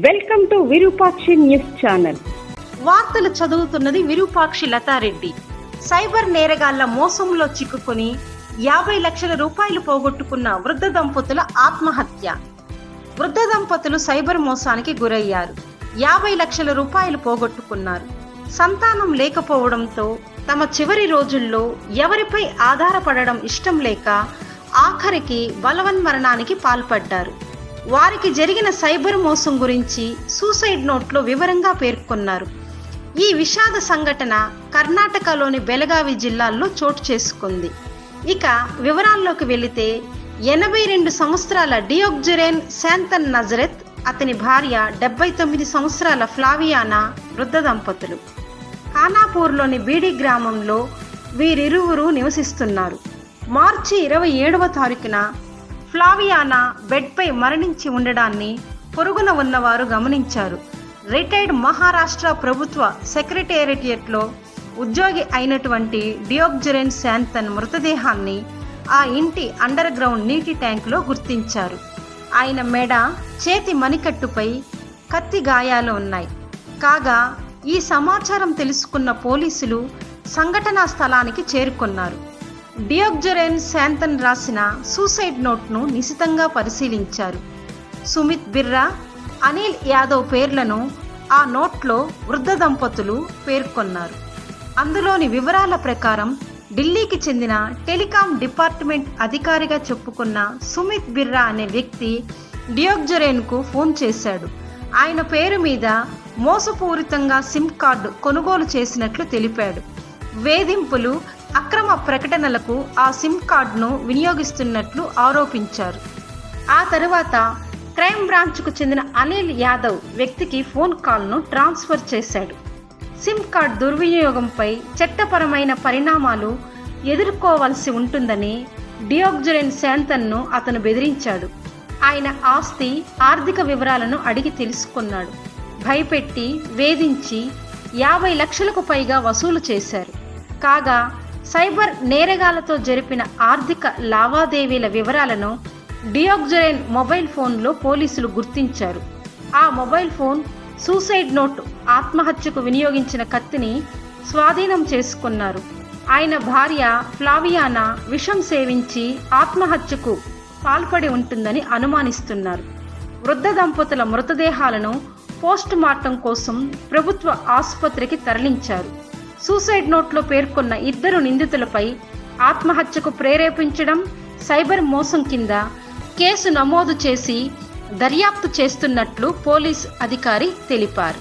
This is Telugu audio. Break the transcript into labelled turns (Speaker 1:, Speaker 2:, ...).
Speaker 1: Welcome to Virupakshi news channel.
Speaker 2: వార్తలు చదువుతున్నది విరూపాక్షి లతారెడ్డి. సైబర్ నేరగాళ్ల మోసంలో చిక్కుకొని 50 లక్షల రూపాయలు పోగొట్టుకున్న వృద్ధ దంపతుల ఆత్మహత్య. వృద్ధ దంపతులు సైబర్ మోసానికి గురయ్యారు. 50 లక్షల రూపాయలు పోగొట్టుకున్నారు. సంతానం లేకపోవడంతో తమ చివరి రోజుల్లో ఎవరిపై ఆధారపడడం ఇష్టం లేక ఆఖరికి బలవన్మరణానికి పాల్పడ్డారు. వారికి జరిగిన సైబర్ మోసం గురించి సూసైడ్ నోట్లో వివరంగా పేర్కొన్నారు. ఈ విషాద సంఘటన కర్ణాటకలోని బెళగావి జిల్లాల్లో చోటు చేసుకుంది. ఇక వివరాల్లోకి వెళితే 82 సంవత్సరాల డియోగ్జురేన్ శాంతన్ నజరెత్, అతని భార్య 79 సంవత్సరాల ఫ్లావియానా వృద్ధ దంపతులు. ఖానాపూర్లోని బీడి గ్రామంలో వీరిరువురు నివసిస్తున్నారు. మార్చి 27వ తారీఖున ఫ్లావియానా బెడ్పై మరణించి ఉండడాన్ని పొరుగున ఉన్నవారు గమనించారు. రిటైర్డ్ మహారాష్ట్ర ప్రభుత్వ సెక్రటేరియట్లో ఉద్యోగి అయినటువంటి డియోగ్జురేన్ శాంతన్ మృతదేహాన్ని ఆ ఇంటి అండర్ గ్రౌండ్ నీటి ట్యాంకులో గుర్తించారు. ఆయన మెడ, చేతి మణికట్టుపై కత్తి గాయాలు ఉన్నాయి. కాగా ఈ సమాచారం తెలుసుకున్న పోలీసులు సంఘటనా స్థలానికి చేరుకున్నారు. డియోగ్జురేన్ శాంతన్ రాసిన సూసైడ్ నోట్ను నిశితంగా పరిశీలించారు. సుమిత్ బిర్రా, అనిల్ యాదవ్ పేర్లను ఆ నోట్లో వృద్ధ దంపతులు పేర్కొన్నారు. అందులోని వివరాల ప్రకారం ఢిల్లీకి చెందిన టెలికాం డిపార్ట్మెంట్ అధికారిగా చెప్పుకున్న సుమిత్ బిర్రా అనే వ్యక్తి డియోగ్జురేన్కు ఫోన్ చేశాడు. ఆయన పేరు మీద మోసపూరితంగా సిమ్ కార్డు కొనుగోలు చేసినట్లు తెలిపాడు. వేధింపులు, అక్రమ ప్రకటనలకు ఆ సిమ్ కార్డును వినియోగిస్తున్నట్లు ఆరోపించారు. ఆ తరువాత క్రైమ్ బ్రాంచ్కు చెందిన అనిల్ యాదవ్ వ్యక్తికి ఫోన్ కాల్ను ట్రాన్స్ఫర్ చేశాడు. సిమ్ కార్డ్ దుర్వినియోగంపై చట్టపరమైన పరిణామాలు ఎదుర్కోవాల్సి ఉంటుందని డియోగ్జురేన్ శాంతన్ను అతను బెదిరించాడు. ఆయన ఆస్తి, ఆర్థిక వివరాలను అడిగి తెలుసుకున్నాడు. భయపెట్టి, వేధించి 50 లక్షలకు పైగా వసూలు చేశారు. కాగా సైబర్ నేరగాళ్లతో జరిపిన ఆర్థిక లావాదేవీల వివరాలను డియోగ్జురేన్ మొబైల్ ఫోన్లో పోలీసులు గుర్తించారు. ఆ మొబైల్ ఫోన్, సూసైడ్ నోట్, ఆత్మహత్యకు వినియోగించిన కత్తిని స్వాధీనం చేసుకున్నారు. ఆయన భార్య ఫ్లావియానా విషం సేవించి ఆత్మహత్యకు పాల్పడి ఉంటుందని అనుమానిస్తున్నారు. వృద్ధ దంపతుల మృతదేహాలను పోస్ట్ మార్టం కోసం ప్రభుత్వ ఆసుపత్రికి తరలించారు. సూసైడ్ నోట్లో పేర్కొన్న 2 నిందితులపై ఆత్మహత్యకు ప్రేరేపించడం, సైబర్ మోసం కింద కేసు నమోదు చేసి దర్యాప్తు చేస్తున్నట్లు పోలీస్ అధికారి తెలిపారు.